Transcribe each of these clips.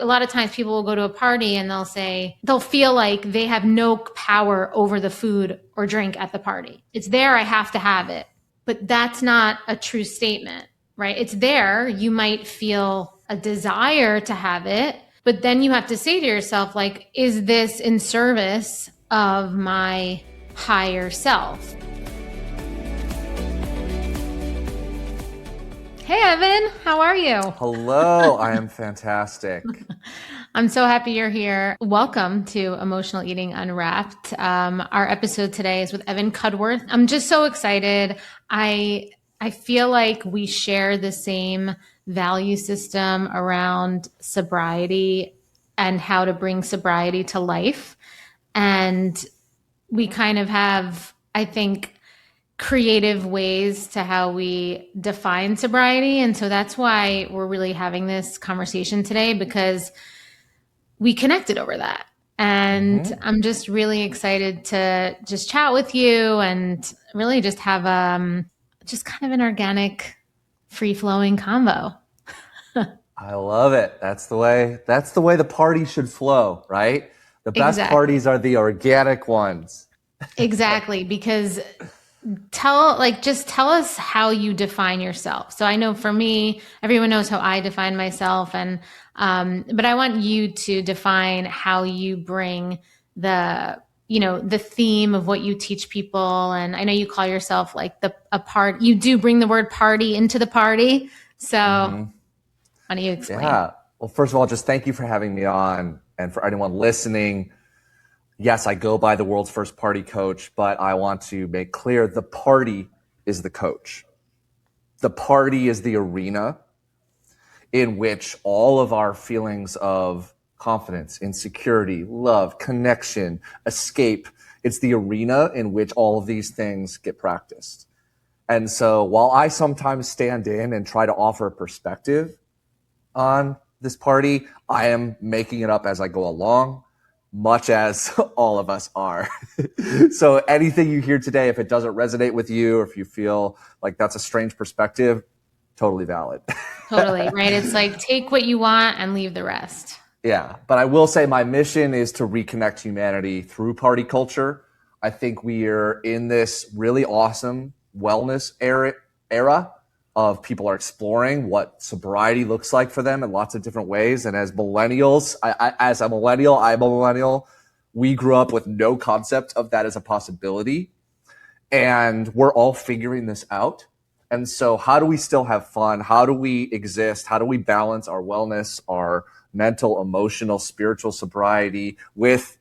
a lot of times people will go to a party and they'll feel like they have no power over the food or drink at the party. It's there, I have to have it. But that's not a true statement, right? It's there. You might feel a desire to have it, but then you have to say to yourself, like, is this in service of my higher self? Hey, Evan, how are you? Hello, I am fantastic. I'm so happy you're here. Welcome to Emotional Eating Unwrapped. Our episode today is with Evan Cudworth. I'm just so excited. I feel like we share the same value system around sobriety and how to bring sobriety to life. And we kind of have, I think, creative ways to how we define sobriety. And so that's why we're really having this conversation today, because we connected over that. And I'm just really excited to just chat with you and really just have just kind of an organic, free-flowing convo. I love it. That's the way the party should flow, right? The best parties are the organic ones. Exactly, because just tell us how you define yourself. So I know for me, everyone knows how I define myself, and but I want you to define how you bring the theme of what you teach people. And I know you call yourself like you do bring the word party into the party. So why don't you explain? Yeah. Well, first of all, just thank you for having me on, and for anyone listening. Yes, I go by the world's first party coach, but I want to make clear the party is the coach. The party is the arena in which all of our feelings of confidence, insecurity, love, connection, escape, it's the arena in which all of these things get practiced. And so while I sometimes stand in and try to offer a perspective on this party, I am making it up as I go along, much as all of us are. So anything you hear today, if it doesn't resonate with you, or if you feel like that's a strange perspective, totally valid. Totally, right? It's like, take what you want and leave the rest. Yeah, but I will say my mission is to reconnect humanity through party culture. I think we are in this really awesome wellness era of people are exploring what sobriety looks like for them in lots of different ways. And as millennials, I'm a millennial, we grew up with no concept of that as a possibility. And we're all figuring this out. And so how do we still have fun? How do we exist? How do we balance our wellness, our mental, emotional, spiritual sobriety with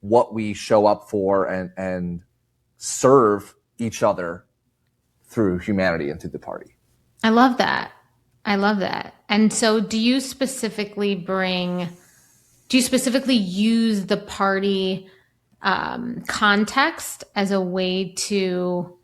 what we show up for and serve each other through humanity and through the party? I love that. And so do you specifically use the party context as a way to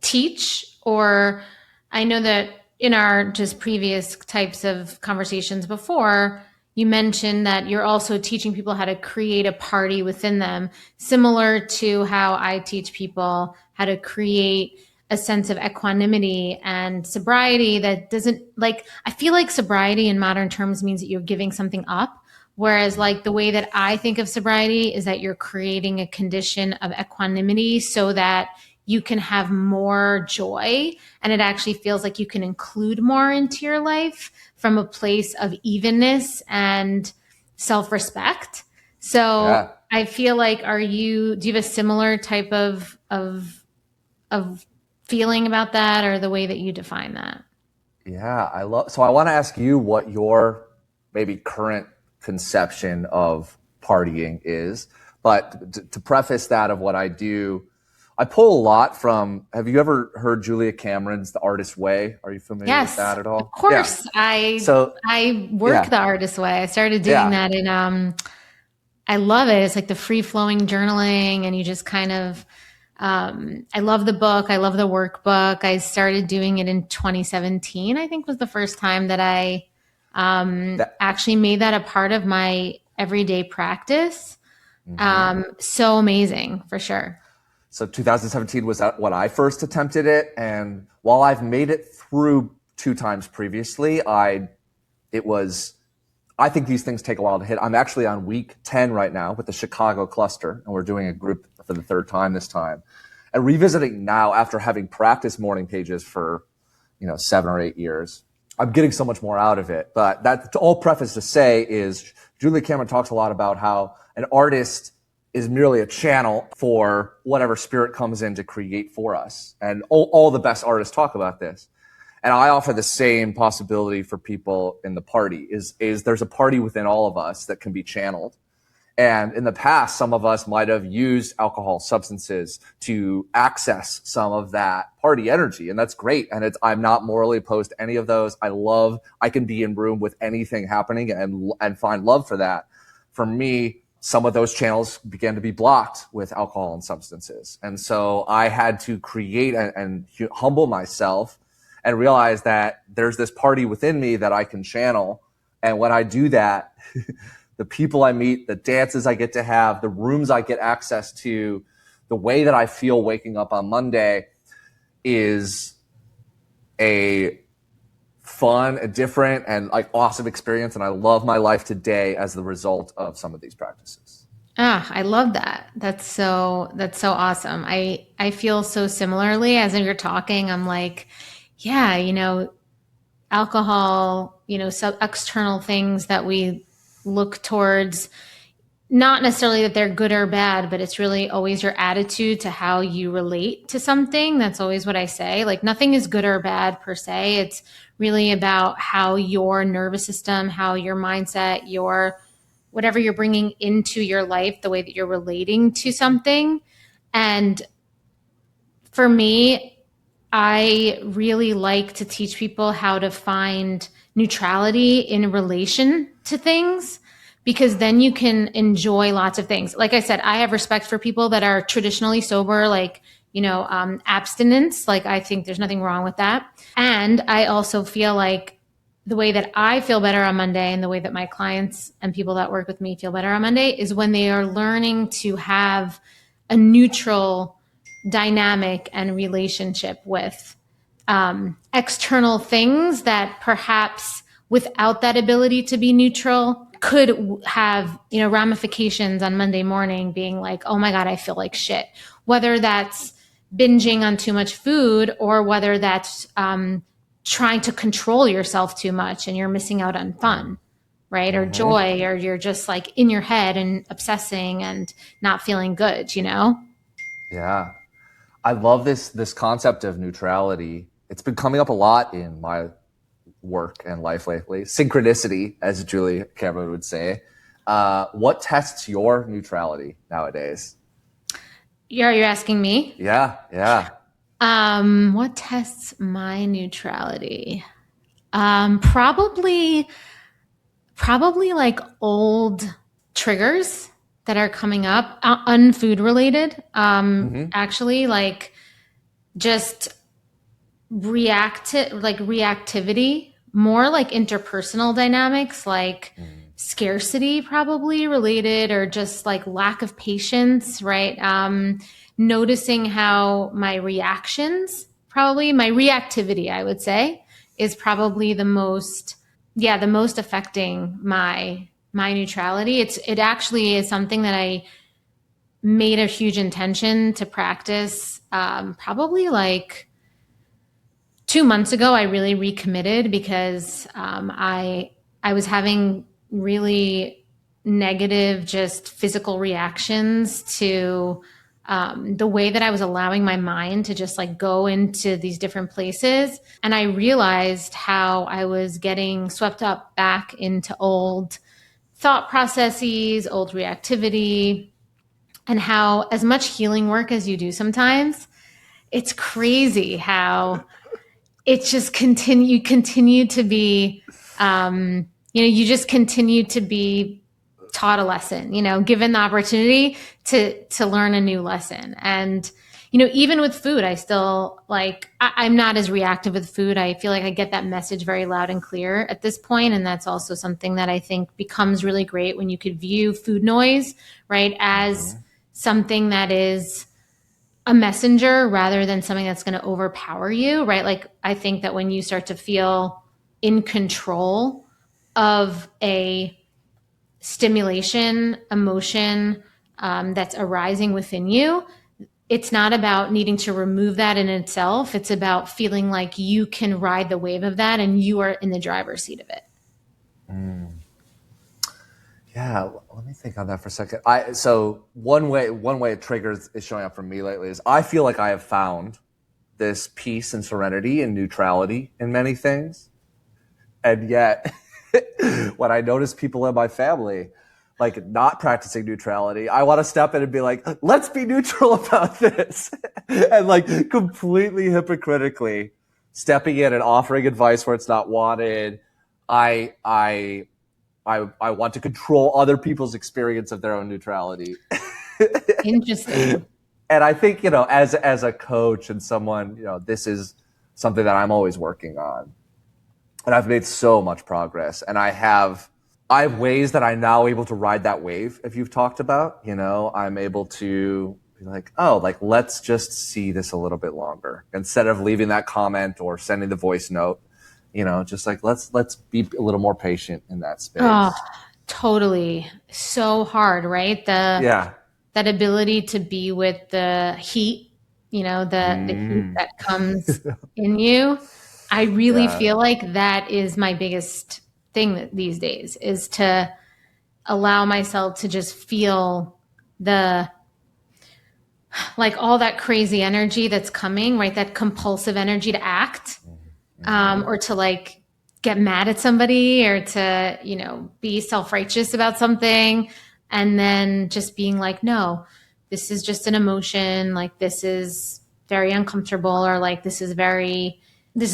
teach? Or I know that in our just previous types of conversations before, you mentioned that you're also teaching people how to create a party within them, similar to how I teach people how to create a sense of equanimity and sobriety that doesn't, like, I feel like sobriety in modern terms means that you're giving something up. Whereas like the way that I think of sobriety is that you're creating a condition of equanimity so that you can have more joy, and it actually feels like you can include more into your life from a place of evenness and self-respect. So yeah. I feel like, do you have a similar type of feeling about that, or the way that you define that? Yeah, so I want to ask you what your maybe current conception of partying is. But to preface that of what I do, I pull a lot from, have you ever heard Julia Cameron's The Artist's Way? Are you familiar with that at all? Of course. Yeah. I work the Artist's Way. I started doing that in, I love it. It's like the free-flowing journaling, and you just kind of, I love the book. I love the workbook. I started doing it in 2017, I think was the first time that I actually made that a part of my everyday practice. So amazing, for sure. So 2017 was when I first attempted it. And while I've made it through 2 times previously, it was I think these things take a while to hit. I'm actually on week 10 right now with the Chicago cluster, and we're doing a group for the third time this time. And revisiting now after having practiced morning pages for, 7 or 8 years, I'm getting so much more out of it. But that's all preface to say is Julia Cameron talks a lot about how an artist is merely a channel for whatever spirit comes in to create for us. And all the best artists talk about this. And I offer the same possibility for people in the party is there's a party within all of us that can be channeled. And in the past, some of us might have used alcohol, substances to access some of that party energy. And that's great. And I'm not morally opposed to any of those. I can be in room with anything happening and find love for that. For me, some of those channels began to be blocked with alcohol and substances. And so I had to create and humble myself and realize that there's this party within me that I can channel. And when I do that, the people I meet, the dances I get to have, the rooms I get access to, the way that I feel waking up on Monday is a fun, a different, and like awesome experience. And I love my life today as the result of some of these practices. I love that. That's so awesome. I feel so similarly as you're talking. I'm like, yeah, alcohol, some external things that we look towards, not necessarily that they're good or bad, but it's really always your attitude to how you relate to something. That's always what I say. Like nothing is good or bad per se. It's really about how your nervous system, how your mindset, whatever you're bringing into your life, the way that you're relating to something. And for me, I really like to teach people how to find neutrality in relation to things, because then you can enjoy lots of things. Like I said, I have respect for people that are traditionally sober, like, abstinence. Like I think there's nothing wrong with that. And I also feel like the way that I feel better on Monday and the way that my clients and people that work with me feel better on Monday is when they are learning to have a neutral dynamic and relationship with external things that perhaps without that ability to be neutral could have, ramifications on Monday morning being like, oh my God, I feel like shit. Whether that's binging on too much food or whether that's trying to control yourself too much and you're missing out on fun, right? Or joy, or you're just like in your head and obsessing and not feeling good, Yeah. I love this concept of neutrality. It's been coming up a lot in my work and life lately. Synchronicity, as Julie Cameron would say. What tests your neutrality nowadays? You're asking me? Yeah. What tests my neutrality? Probably like old triggers that are coming up, unfood related. Actually, like just reactivity, more like interpersonal dynamics, like scarcity probably related, or just like lack of patience, right? Noticing how my reactions, probably my reactivity, I would say, is probably the most affecting my neutrality. It actually is something that I made a huge intention to practice, probably like 2 months ago. I really recommitted because I was having really negative, just physical reactions to the way that I was allowing my mind to just like go into these different places. And I realized how I was getting swept up back into old thought processes, old reactivity, and how as much healing work as you do sometimes, it's crazy how it just continue to be, you just continue to be taught a lesson, given the opportunity to learn a new lesson. And, even with food, I still I'm not as reactive with food. I feel like I get that message very loud and clear at this point. And that's also something that I think becomes really great when you could view food noise, right, as something that is a messenger rather than something that's going to overpower you, right? Like I think that when you start to feel in control of a stimulation, emotion that's arising within you, it's not about needing to remove that in itself. It's about feeling like you can ride the wave of that and you are in the driver's seat of it. Yeah, let me think on that for a second. So one way it triggers is showing up for me lately is I feel like I have found this peace and serenity and neutrality in many things. And yet when I notice people in my family like not practicing neutrality, I want to step in and be like, let's be neutral about this. And like completely hypocritically stepping in and offering advice where it's not wanted. I want to control other people's experience of their own neutrality. Interesting. And I think, as a coach and someone, this is something that I'm always working on. And I've made so much progress. And I have ways that I'm now able to ride that wave, if you've talked about, I'm able to be like, oh, like, let's just see this a little bit longer. Instead of leaving that comment or sending the voice note, just like, let's be a little more patient in that space. Oh, totally. So hard, right? Yeah. That ability to be with the heat, the heat that comes in you. I really feel like that is my biggest thing these days, is to allow myself to just feel all that crazy energy that's coming, right? That compulsive energy to act, or to like get mad at somebody, or to, be self-righteous about something. And then just being like, no, this is just an emotion. Like, this is very uncomfortable, or like, this is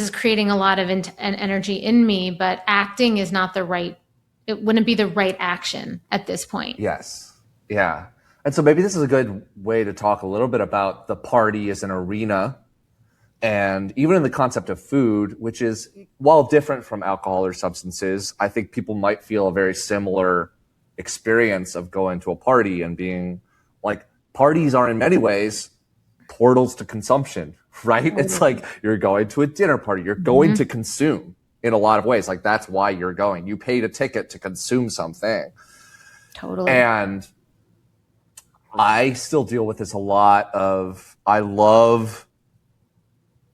creating a lot of energy in me, but acting is not it wouldn't be the right action at this point. Yes. Yeah. And so maybe this is a good way to talk a little bit about the party as an arena, and even in the concept of food, which is, while different from alcohol or substances, I think people might feel a very similar experience of going to a party and being like, parties are in many ways portals to consumption, right? It's like you're going to a dinner party, you're going to consume in a lot of ways. Like, that's why you're going. You paid a ticket to consume something. Totally. And I still deal with this a lot I love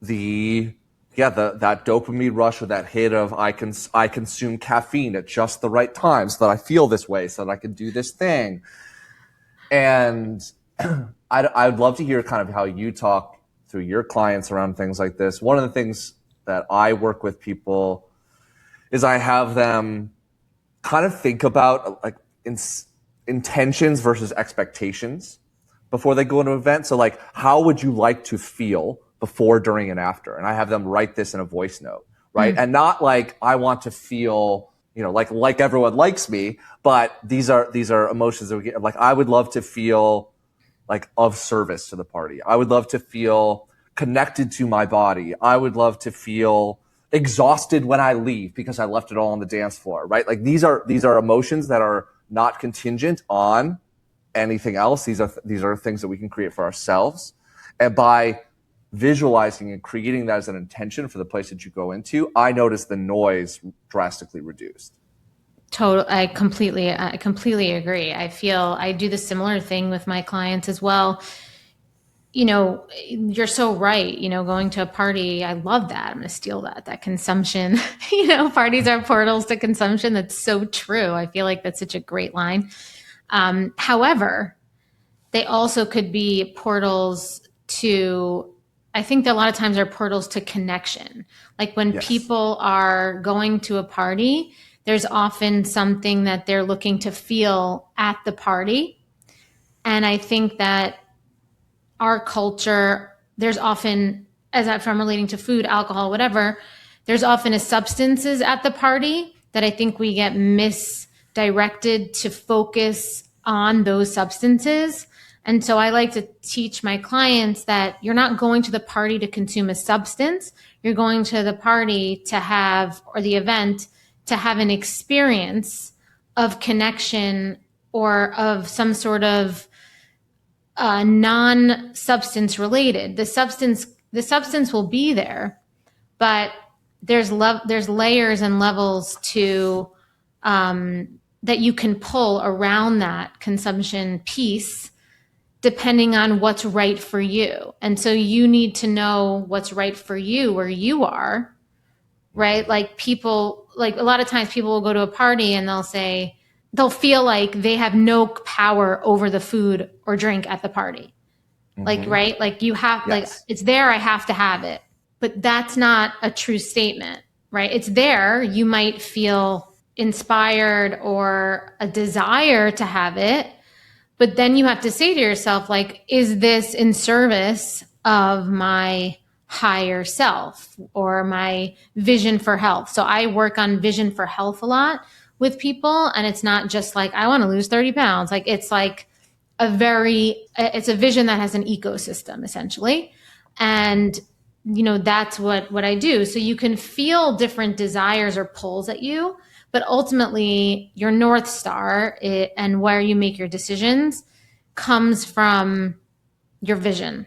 that dopamine rush, or that hit of I consume caffeine at just the right time so that I feel this way, so that I can do this thing. And I'd love to hear kind of how you talk through your clients around things like this. One of the things that I work with people is I have them kind of think about like intentions versus expectations before they go into an event. So like, how would you like to feel before, during, and after? And I have them write this in a voice note, right? And not like, I want to feel, like everyone likes me, but these are emotions that we get. Like, I would love to feel like of service to the party. I would love to feel connected to my body. I would love to feel exhausted when I leave because I left it all on the dance floor, right? Like, these are emotions that are not contingent on anything else. These are things that we can create for ourselves. And by visualizing and creating that as an intention for the place that you go into, I notice the noise drastically reduced. I completely agree. I feel I do the similar thing with my clients as well. You're so right. Going to a party, I love that. I'm going to steal that consumption. Parties are portals to consumption. That's so true. I feel like that's such a great line. However, they also could be portals to, I think that a lot of times are portals to connection. Like, when people are going to a party, there's often something that they're looking to feel at the party. And I think that our culture, there's often, if I'm relating to food, alcohol, whatever, there's often a substances at the party that I think we get misdirected to focus on those substances. And so I like to teach my clients that you're not going to the party to consume a substance. You're going to the party to have, or the event, to have an experience of connection, or of some sort of non-substance related. The substance will be there, but there's layers and levels to that you can pull around that consumption piece depending on what's right for you. And so you need to know what's right for you where you are, right? Like a lot of times people will go to a party and they'll feel like they have no power over the food or drink at the party. Like, right? Like you have, like, it's there, I have to have it. But that's not a true statement, right? It's there. You might feel inspired or a desire to have it. But then you have to say to yourself, like, is this in service of my higher self or my vision for health? So I work on vision for health a lot with people. And it's not just like, I want to lose 30 pounds. Like, it's like it's a vision that has an ecosystem essentially. And, that's what I do. So you can feel different desires or pulls at you, but ultimately your North Star and where you make your decisions comes from your vision.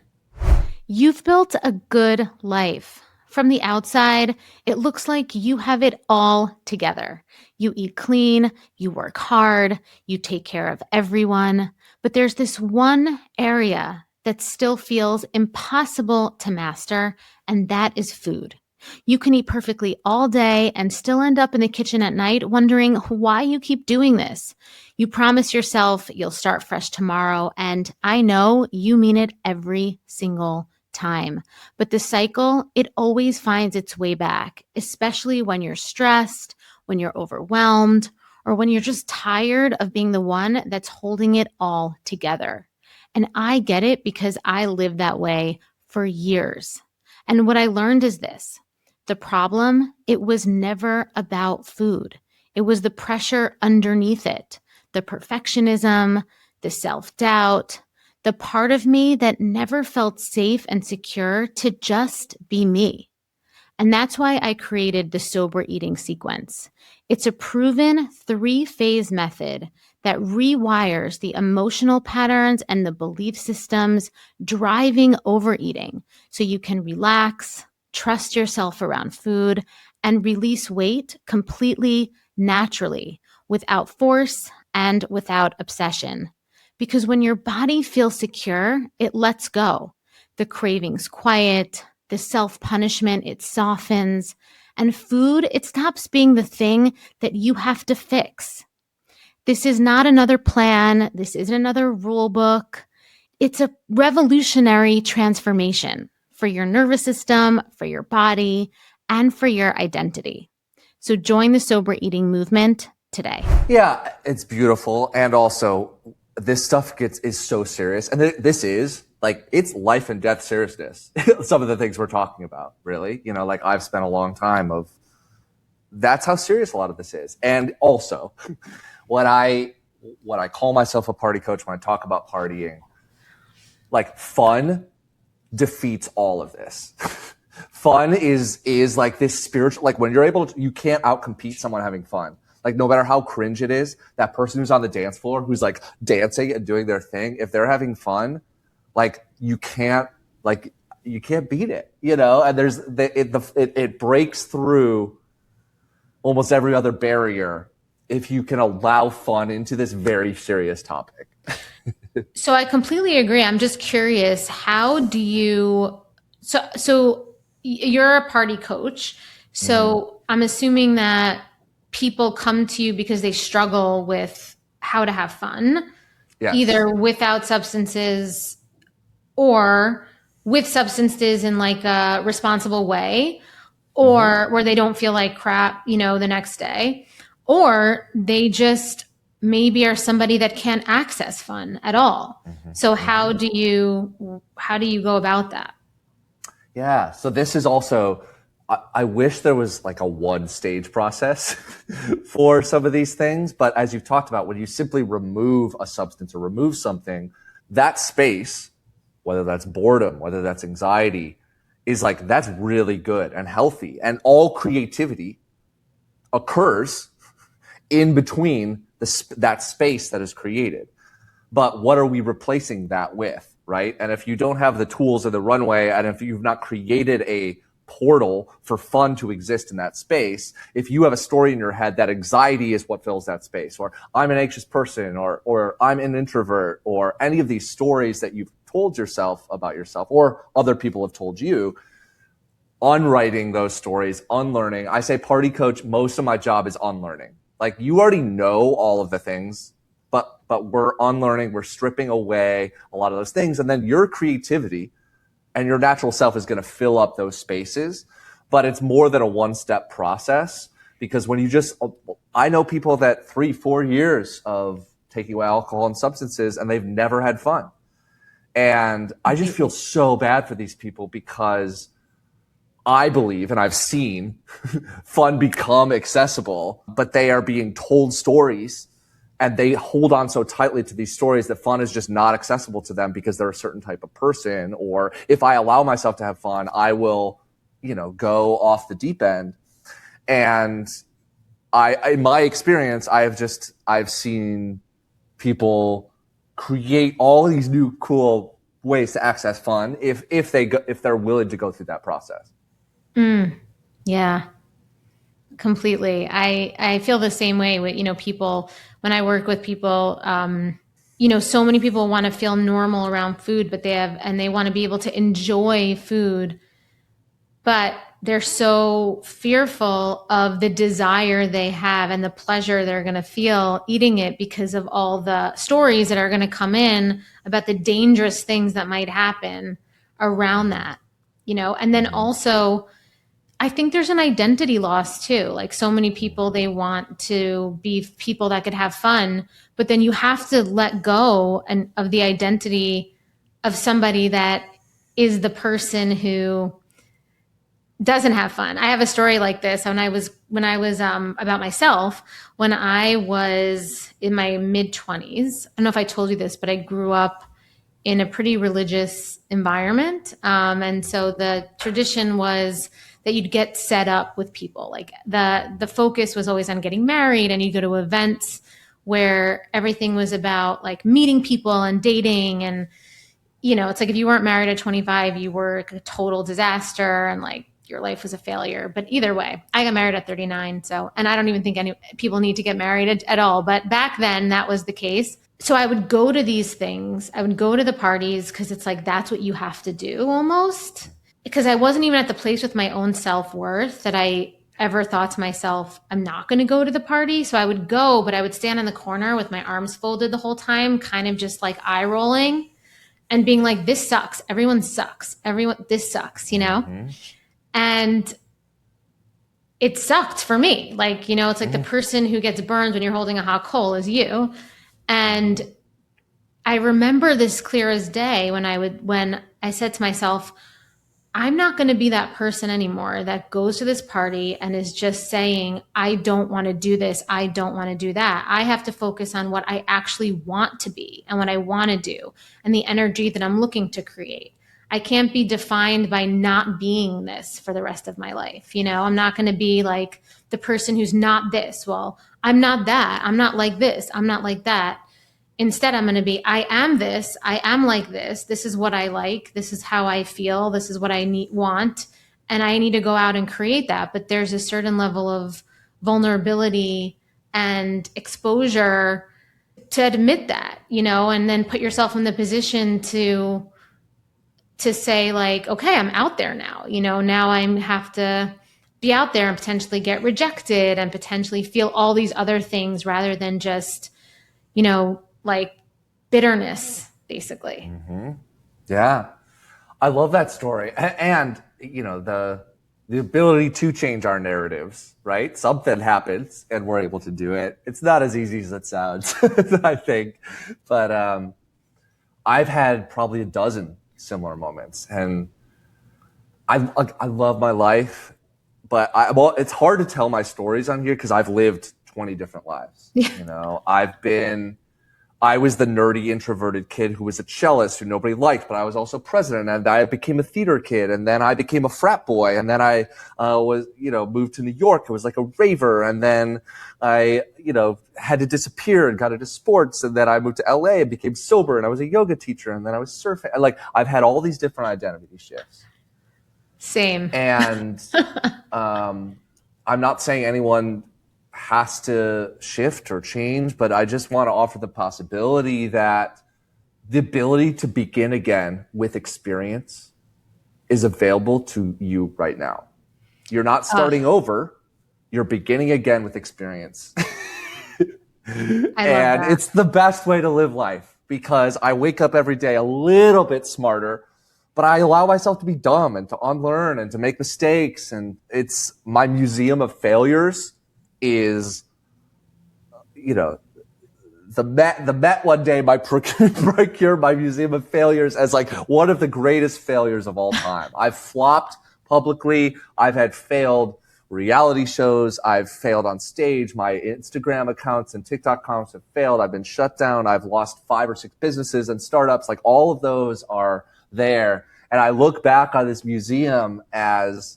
You've built a good life. From the outside, it looks like you have it all together. You eat clean, you work hard, you take care of everyone. But there's this one area that still feels impossible to master, and that is food. You can eat perfectly all day and still end up in the kitchen at night wondering why you keep doing this. You promise yourself you'll start fresh tomorrow, and I know you mean it every single time. But the cycle, it always finds its way back, especially when you're stressed, when you're overwhelmed, or when you're just tired of being the one that's holding it all together. And I get it because I lived that way for years. And what I learned is this. The problem, it was never about food. It was the pressure underneath it, the perfectionism, the self-doubt, the part of me that never felt safe and secure to just be me. And that's why I created the sober eating sequence. It's a proven 3-phase method that rewires the emotional patterns and the belief systems driving overeating so you can relax, trust yourself around food, and release weight completely naturally, without force and without obsession. Because when your body feels secure, it lets go. The cravings quiet, the self-punishment, it softens, and food, it stops being the thing that you have to fix. This is not another plan. This isn't another rule book. It's a revolutionary transformation for your nervous system, for your body, and for your identity. So join the sober eating movement today. Yeah, it's beautiful. And also, this stuff is so serious. And this is like, it's life and death seriousness. Some of the things we're talking about, really. Like I've spent a long time that's how serious a lot of this is. And also, when I call myself a party coach, when I talk about partying, like fun defeats all of this. Fun is like this spiritual, like when you're able to, you can't outcompete someone having fun. Like no matter how cringe it is, that person who's on the dance floor, who's like dancing and doing their thing, if they're having fun, like you can't beat it, and it breaks through almost every other barrier if you can allow fun into this very serious topic. So I completely agree. I'm just curious, how do you, so you're a party coach. So I'm assuming that people come to you because they struggle with how to have fun, Yes. Either without substances or with substances in like a responsible way, or where they don't feel like crap, the next day, or they just maybe are somebody that can't access fun at all. So how do you go about that? Yeah. So this is also, I wish there was like a 1-stage process for some of these things. But as you've talked about, when you simply remove a substance or remove something, that space, whether that's boredom, whether that's anxiety, is like, that's really good and healthy. And all creativity occurs in between that space that is created. But what are we replacing that with, right? And if you don't have the tools or the runway, and if you've not created a portal for fun to exist in that space. If you have a story in your head that anxiety is what fills that space, or I'm an anxious person, or I'm an introvert, or any of these stories that you've told yourself about yourself or other people have told you, unwriting those stories, unlearning. I say party coach, most of my job is unlearning. Like, you already know all of the things, but we're unlearning, we're stripping away a lot of those things. And then your creativity and your natural self is going to fill up those spaces. But it's more than a one-step process, because when you I know people that 3-4 years of taking away alcohol and substances, and they've never had fun. And I just feel so bad for these people, because I believe, and I've seen fun become accessible, but they are being told stories and they hold on so tightly to these stories that fun is just not accessible to them because they're a certain type of person. Or if I allow myself to have fun, I will, go off the deep end. And in my experience, I've seen people create all these new cool ways to access fun if they're willing to go through that process. Yeah, completely. I feel the same way with, people, when I work with people, so many people want to feel normal around food, but they want to be able to enjoy food, but they're so fearful of the desire they have and the pleasure they're going to feel eating it because of all the stories that are going to come in about the dangerous things that might happen around that, and then also, I think there's an identity loss too. Like, so many people, they want to be people that could have fun, but then you have to let go of the identity of somebody that is the person who doesn't have fun. I have a story like this when I was about myself, when I was in my mid-20s. I don't know if I told you this, but I grew up in a pretty religious environment. And so the tradition was that you'd get set up with people. Like, the focus was always on getting married, and you go to events where everything was about like meeting people and dating. And, it's like if you weren't married at 25, you were a total disaster and like your life was a failure. But either way, I got married at 39. And I don't even think any people need to get married at all. But back then that was the case. So I would go to these things. I would go to the parties because it's like, that's what you have to do almost. Because I wasn't even at the place with my own self-worth that I ever thought to myself, I'm not going to go to the party. So I would go, but I would stand in the corner with my arms folded the whole time, kind of just like eye rolling and being like, this sucks. Everyone sucks. This sucks, Mm-hmm. And it sucked for me. Like, it's like the person who gets burned when you're holding a hot coal is you. And I remember this clear as day when I said to myself, I'm not going to be that person anymore that goes to this party and is just saying, I don't want to do this. I don't want to do that. I have to focus on what I actually want to be and what I want to do and the energy that I'm looking to create. I can't be defined by not being this for the rest of my life. I'm not going to be like the person who's not this. Well, I'm not that. I'm not like this. I'm not like that. Instead, I'm going to be, I am this, I am like this. This is what I like. This is how I feel. This is what I want. And I need to go out and create that. But there's a certain level of vulnerability and exposure to admit that, and then put yourself in the position to say like, okay, I'm out there now, now I have to be out there and potentially get rejected and potentially feel all these other things rather than just, like bitterness, basically. Mm-hmm. Yeah. I love that story. And, the ability to change our narratives, right? Something happens and we're able to do it. It's not as easy as it sounds, I think. But I've had probably a dozen similar moments. And I love my life. But it's hard to tell my stories on here because I've lived 20 different lives. I was the nerdy, introverted kid who was a cellist who nobody liked, but I was also president, and I became a theater kid, and then I became a frat boy, and then I moved to New York. I was like a raver, and then I, had to disappear and got into sports, and then I moved to LA and became sober, and I was a yoga teacher, and then I was surfing. Like, I've had all these different identity shifts. Same. And I'm not saying anyone has to shift or change, but I just want to offer the possibility that the ability to begin again with experience is available to you right now. You're not starting over. You're beginning again with experience. I love And that. it's the best way to live life, because I wake up every day a little bit smarter, but I allow myself to be dumb and to unlearn and to make mistakes. And it's my museum of failures is, you know, the Met one day might procure my museum of failures as like one of the greatest failures of all time. I've flopped publicly. I've had failed reality shows. I've failed on stage. My Instagram accounts and TikTok accounts have failed. I've been shut down. I've lost 5 or 6 businesses and startups. Like, all of those are there. And I look back on this museum as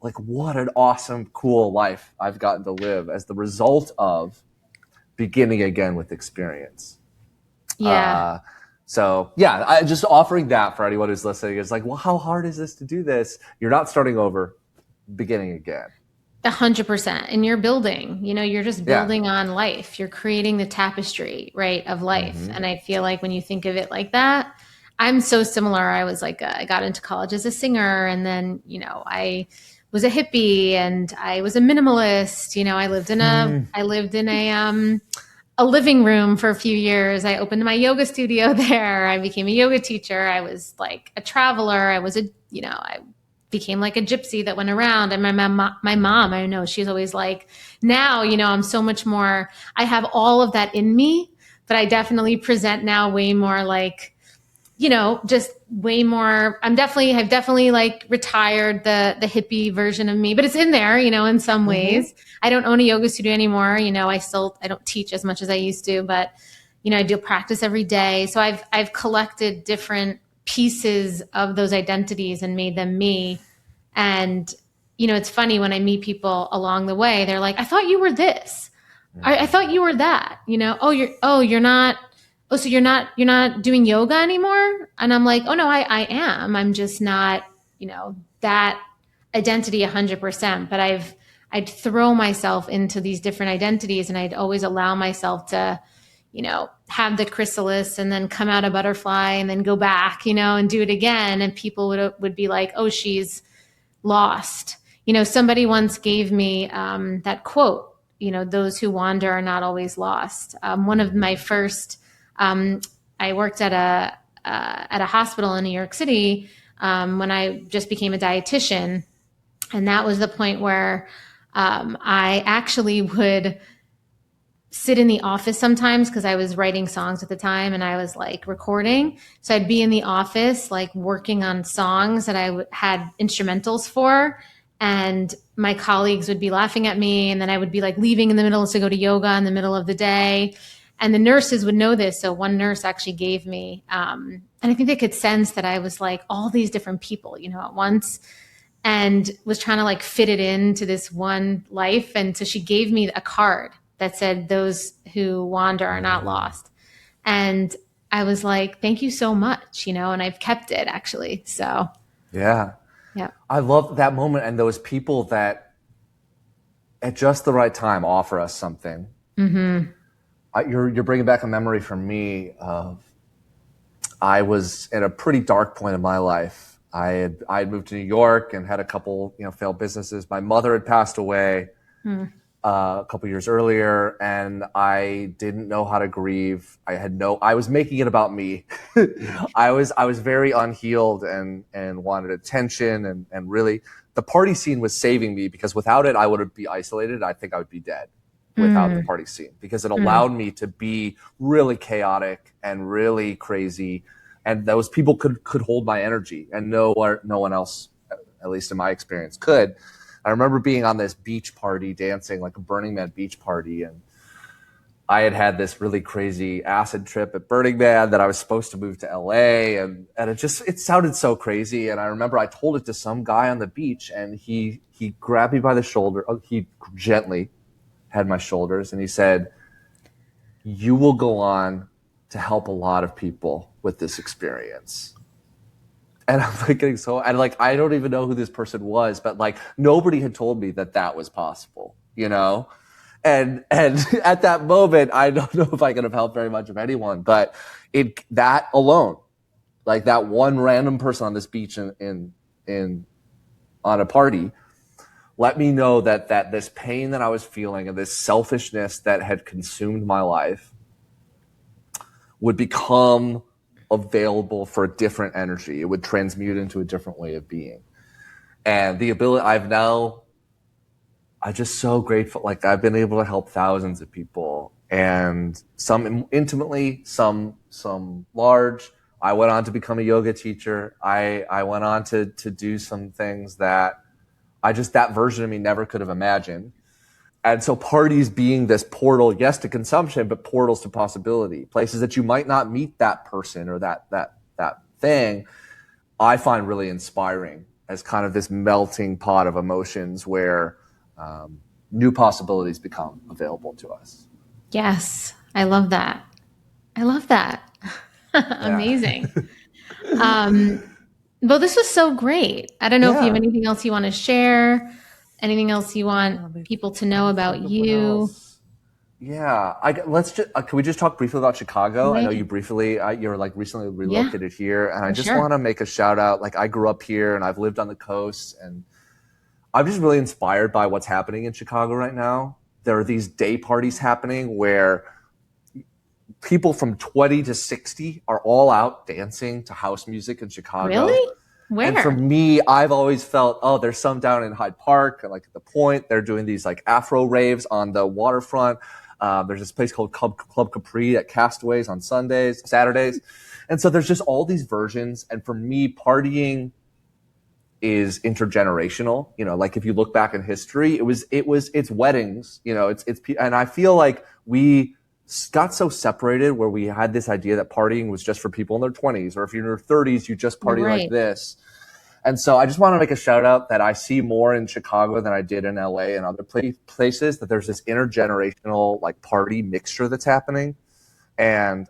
like, what an awesome, cool life I've gotten to live as the result of beginning again with experience. Yeah. So yeah, I just offering that for anyone who's listening is like, well, how hard is this to do this? You're not starting over, beginning again. 100%. And you're building, you're just Yeah. building on life. You're creating the tapestry, right, of life. Mm-hmm. And I feel like when you think of it like that, I'm so similar. I was like, I got into college as a singer, and then, I was a hippie, and I was a minimalist. I lived in a living room for a few years. I opened my yoga studio there. I became a yoga teacher. I was like a traveler. I became like a gypsy that went around. And my mom, I know she's always like, now, I'm so much more, I have all of that in me, but I definitely present now way more like, just way more. I've definitely like retired the hippie version of me, but it's in there, in some ways. I don't own a yoga studio anymore. I don't teach as much as I used to, but, I do practice every day. So I've collected different pieces of those identities and made them me. And, it's funny when I meet people along the way, they're like, I thought you were this. I thought you were that, you're not. Oh, so you're not doing yoga anymore? And I'm like, oh no, I am. I'm just not, that identity 100%. But I'd throw myself into these different identities, and I'd always allow myself to, have the chrysalis and then come out a butterfly and then go back, and do it again. And people would be like, oh, she's lost. Somebody once gave me that quote, those who wander are not always lost. One of my first, I worked at a hospital in New York City when I just became a dietitian, and that was the point where I actually would sit in the office sometimes because I was writing songs at the time and I was like recording. So I'd be in the office like working on songs that I had instrumentals for, and my colleagues would be laughing at me, and then I would be like leaving in the middle to go to yoga in the middle of the day. And the nurses would know this. So one nurse actually gave me, and I think they could sense that I was like all these different people, at once, and was trying to like fit it into this one life. And so she gave me a card that said, those who wander are not lost. And I was like, thank you so much, and I've kept it actually. So yeah. Yeah. I love that moment, and those people that at just the right time offer us something. You're bringing back a memory for me of, I was at a pretty dark point in my life. I had moved to New York and had a couple, failed businesses. My mother had passed away a couple years earlier, and I didn't know how to grieve. I was making it about me. I was very unhealed and wanted attention, and really the party scene was saving me, because without it, I would be isolated. I think I would be dead without the party scene, because it allowed me to be really chaotic and really crazy. And those people could hold my energy, and no one else, at least in my experience, could. I remember being on this beach party, dancing like a Burning Man beach party, and I had this really crazy acid trip at Burning Man that I was supposed to move to LA, and it sounded so crazy. And I remember I told it to some guy on the beach, and he grabbed me by the shoulder. He gently had my shoulders, and he said, you will go on to help a lot of people with this experience. And I'm like getting so, and like, I don't even know who this person was, but like nobody had told me that that was possible, you know? And at that moment, I don't know if I could have helped very much of anyone, but that alone, like that one random person on this beach in on a party, let me know that this pain that I was feeling and this selfishness that had consumed my life would become available for a different energy. It would transmute into a different way of being. And the ability I'm just so grateful. Like I've been able to help thousands of people, and some intimately, some large. I went on to become a yoga teacher. I went on to do some things that that version of me never could have imagined. And so parties being this portal, yes, to consumption, but portals to possibility, places that you might not meet that person or that thing, I find really inspiring as kind of this melting pot of emotions where new possibilities become available to us. Yes, I love that. I love that. Amazing. Well, this was so great. I don't know if you have Yeah. anything else you want to share, anything else you want people to know about you. Yeah, let's just can we just talk briefly about Chicago? I know you Right. briefly you're like recently Yeah, relocated here, and I for just sure. want to make a shout out. Like I grew up here, and I've lived on the coast, and I'm just really inspired by what's happening in Chicago right now. There are these day parties happening where people from 20 to 60 are all out dancing to house music in Chicago. Really? And for Where? me, I've always felt, oh, there's some down in Hyde Park, like at the Point. They're doing these like Afro raves on the waterfront. There's this place called Club Capri at Castaways on Saturdays. And so there's just all these versions. And for me, partying is intergenerational. You know, like if you look back in history, it's weddings, you know, and I feel like we got so separated where we had this idea that partying was just for people in their 20s, or if you're in your 30s, you just party like Right. this. And so I just want to make a shout out that I see more in Chicago than I did in LA and other places, that there's this intergenerational like party mixture that's happening. And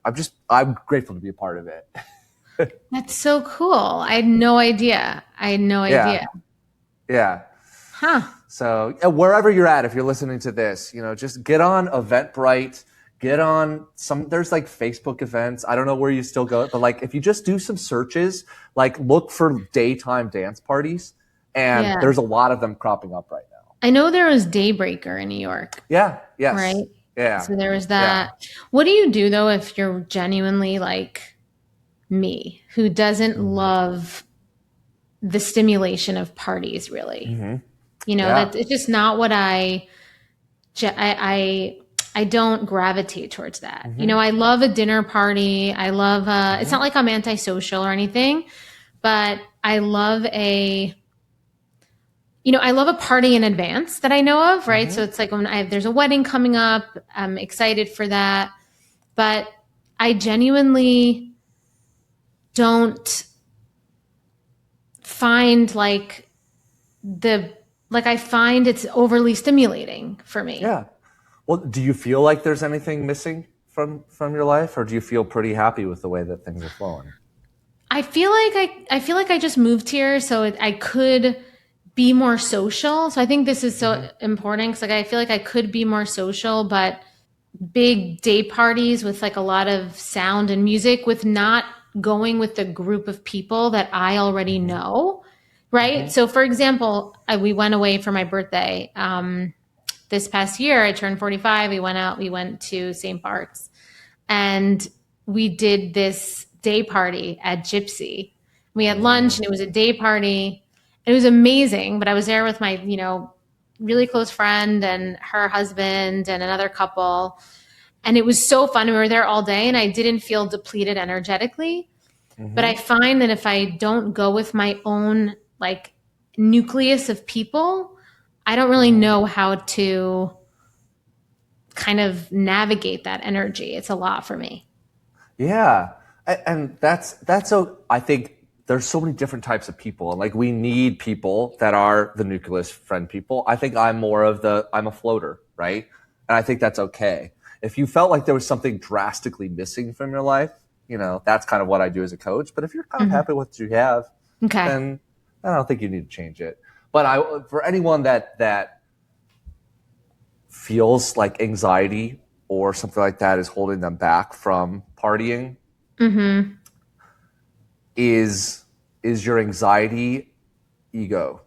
I'm grateful to be a part of it. That's so cool. I had no idea. I had no Yeah. idea. Yeah. Huh. So wherever you're at, if you're listening to this, you know, just get on Eventbrite, get on there's like Facebook events. I don't know where you still go, but like if you just do some searches, like look for daytime dance parties, and Yeah. there's a lot of them cropping up right now. I know there was Daybreaker in New York, Yeah. Yes. right? Yeah. So there was Yeah. that. What do you do though if you're genuinely like me, who doesn't Mm-hmm. love the stimulation of parties really? Mm-hmm. You know, Yeah. that it's just not what I don't gravitate towards that. You Mm-hmm. know, I love a dinner party. I love it's Mm-hmm. not like I'm antisocial or anything, but I love a party in advance that I know of, right? Mm-hmm. So it's like when there's a wedding coming up, I'm excited for that. But I genuinely don't find I find it's overly stimulating for me. Yeah. Well, do you feel like there's anything missing from your life, or do you feel pretty happy with the way that things are flowing? I feel like I just moved here, so I could be more social. So I think this is Mm-hmm. so important because like I feel like I could be more social, but big day parties with like a lot of sound and music with not going with the group of people that I already Mm-hmm. know, right? Mm-hmm. So for example, we went away for my birthday. This past year, I turned 45. We went to St. Bart's, and we did this day party at Gypsy. We had lunch Mm-hmm. and it was a day party. It was amazing, but I was there with my, really close friend and her husband and another couple. And it was so fun. We were there all day and I didn't feel depleted energetically. But Mm-hmm. I find that if I don't go with my own like nucleus of people, I don't really Mm-hmm. know how to kind of navigate that energy. It's a lot for me. Yeah, and that's so. I think there's so many different types of people, and like we need people that are the nucleus friend people. I think I'm a floater, right? And I think that's okay. If you felt like there was something drastically missing from your life, you know, that's kind of what I do as a coach. But if you're kind of Mhm. happy with what you have, Okay. then I don't think you need to change it. But for anyone that feels like anxiety or something like that is holding them back from partying, Mm-hmm. is your anxiety ego?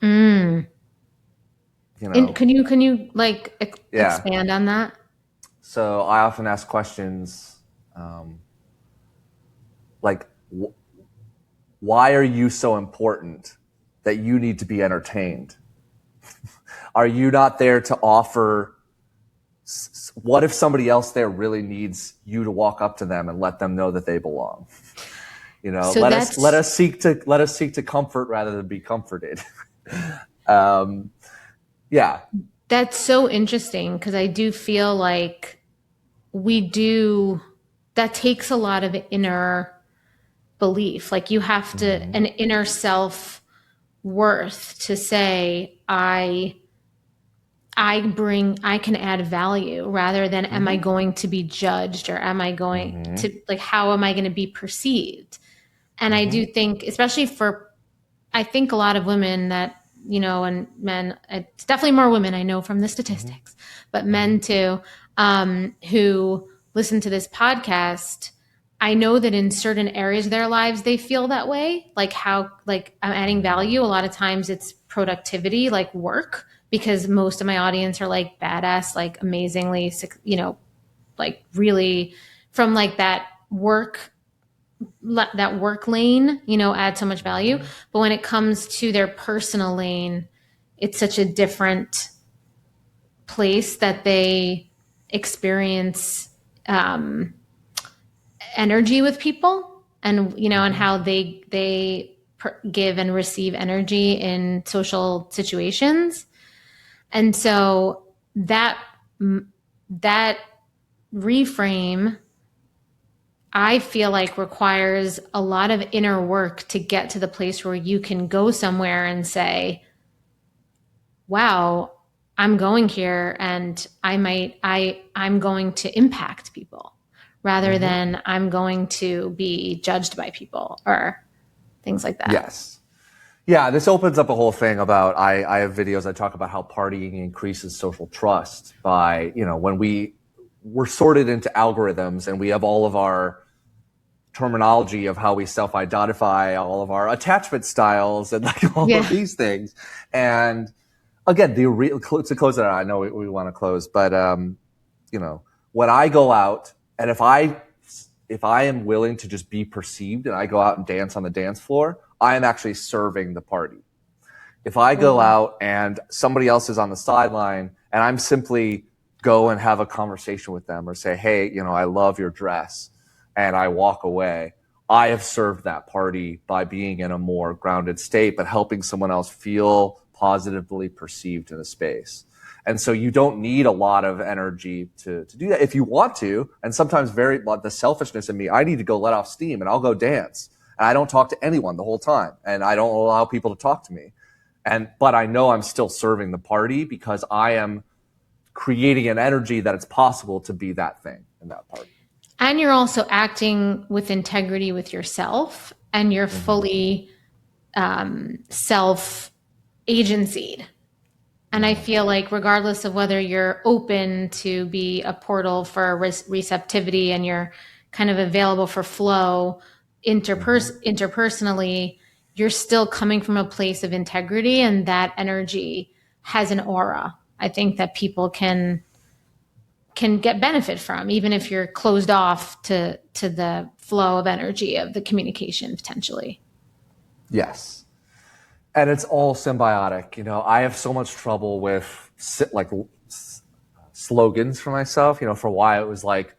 Mm. You And know, can you like yeah. expand on that? So I often ask questions um, like, why are you so important that you need to be entertained? Are you not there to offer? What if somebody else there really needs you to walk up to them and let them know that they belong? So Let that's us seek to comfort rather than be comforted. um, yeah. that's so interesting because I do feel like we do that takes a lot of inner belief. Like you have to Mm-hmm. an inner self worth to say I can add value rather than am I Mm-hmm. going to be judged or am I going Mm-hmm. to like how am I going to be perceived? And I Mm-hmm. do think especially for I think a lot of women that and men, it's definitely more women I know from the Mm-hmm. statistics, but Mm-hmm. men too, who listen to this podcast. I know that in certain areas of their lives they feel that way, like how like I'm adding value. A lot of times it's productivity, like work, because most of my audience are like badass, like amazingly, like really from like that work lane, add so much value. Mm-hmm. But when it comes to their personal lane, it's such a different place that they experience um, energy with people, and Mm-hmm. how they give and receive energy in social situations. And so that reframe I feel like requires a lot of inner work to get to the place where you can go somewhere and say, wow, I'm going here and I'm going to impact people rather Mm-hmm. than I'm going to be judged by people or things like that. Yes. Yeah, this opens up a whole thing about I have videos I talk about how partying increases social trust by, when we're sorted into algorithms and we have all of our terminology of how we self-identify, all of our attachment styles and like all of Yeah. these things. And again, to close it out, I know we want to close, but when I go out and if I am willing to just be perceived and I go out and dance on the dance floor, I am actually serving the party. If I go Totally. out and somebody else is on the sideline and I'm simply go and have a conversation with them or say, hey, I love your dress, and I walk away, I have served that party by being in a more grounded state, but helping someone else feel positively perceived in a space. And so you don't need a lot of energy to do that if you want to. And sometimes the selfishness in me, I need to go let off steam and I'll go dance. And I don't talk to anyone the whole time. And I don't allow people to talk to me. But I know I'm still serving the party because I am creating an energy that it's possible to be that thing in that party. And you're also acting with integrity with yourself and you're Mm-hmm. fully self agency. And I Mm-hmm. feel like, regardless of whether you're open to be a portal for receptivity and you're kind of available for flow Mm-hmm. interpersonally, you're still coming from a place of integrity, and that energy has an aura. I think that people can get benefit from, even if you're closed off to the flow of energy of the communication potentially. Yes. And it's all symbiotic. I have so much trouble with like slogans for myself. For why it was like,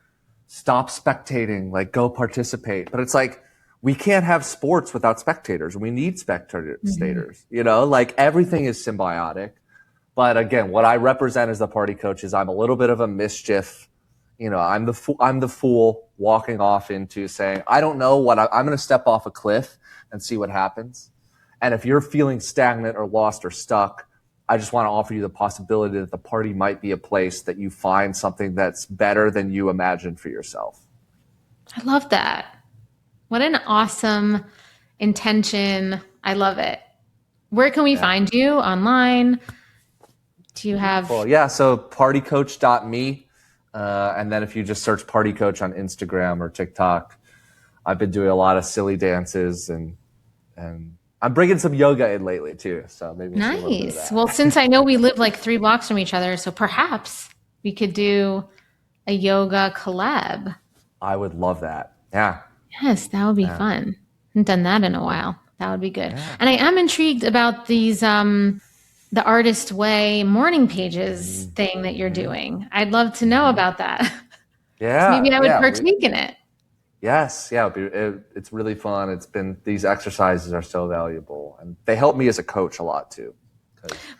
stop spectating, like go participate. But it's like, we can't have sports without spectators. We need Mm-hmm. spectators, like everything is symbiotic. But again, what I represent as the party coach is I'm a little bit of a mischief. I'm the fool walking off into saying, I don't know I'm going to step off a cliff and see what happens. And if you're feeling stagnant or lost or stuck, I just want to offer you the possibility that the party might be a place that you find something that's better than you imagined for yourself. I love that. What an awesome intention. I love it. Where can we find you online? Do you have? Well, yeah. So partycoach.me. And then if you just search Party Coach on Instagram or TikTok, I've been doing a lot of silly dances and I'm bringing some yoga in lately too. So maybe we'll see a little bit of Nice. that. Well, since I know we live like 3 blocks from each other, so perhaps we could do a yoga collab. I would love that. Yeah. Yes, that would be fun. Haven't done that in a while. That would be good. And I am intrigued about these the Artist Way morning pages thing that you're doing. I'd love to know about that. Yeah. Maybe I would partake in it. Yes. Yeah. It's really fun. These exercises are so valuable and they help me as a coach a lot too.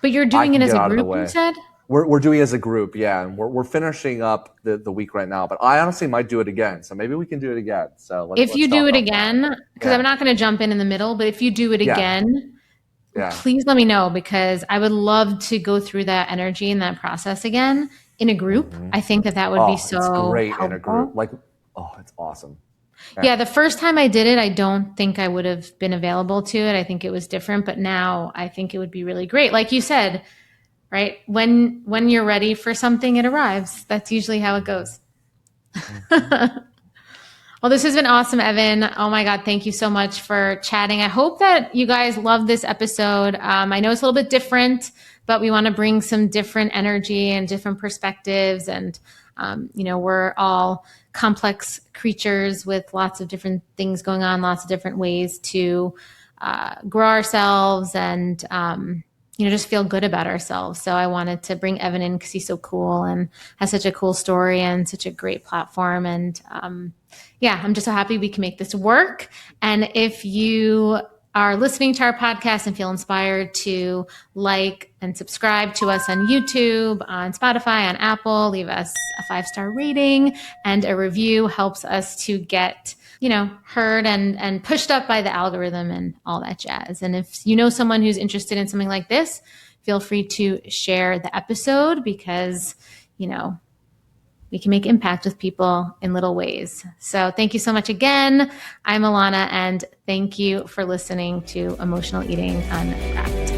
But you're doing it as a group, you said? We're doing it as a group. Yeah. And we're finishing up the week right now, but I honestly might do it again. So maybe we can do it again. So if you do it again, because I'm not going to jump in the middle, but if you do it again, please let me know because I would love to go through that energy and that process again in a group. I think that would be so it's great helpful. in a group. It's awesome. Yeah, the first time I did it, I don't think I would have been available to it. I think it was different, but now I think it would be really great. Like you said, right? When you're ready for something, it arrives. That's usually how it goes. Well, this has been awesome, Evan. Oh my God, thank you so much for chatting. I hope that you guys love this episode. I know it's a little bit different, but we want to bring some different energy and different perspectives. And, we're all complex creatures with lots of different things going on, lots of different ways to grow ourselves and, just feel good about ourselves. So I wanted to bring Evan in because he's so cool and has such a cool story and such a great platform. And I'm just so happy we can make this work. And if you are listening to our podcast and feel inspired to like and subscribe to us on YouTube, on Spotify, on Apple, leave us a 5-star rating and a review helps us to get heard and pushed up by the algorithm and all that jazz. And if you know someone who's interested in something like this, feel free to share the episode because, we can make impact with people in little ways. So thank you so much again. I'm Alana, and thank you for listening to Emotional Eating Unwrapped.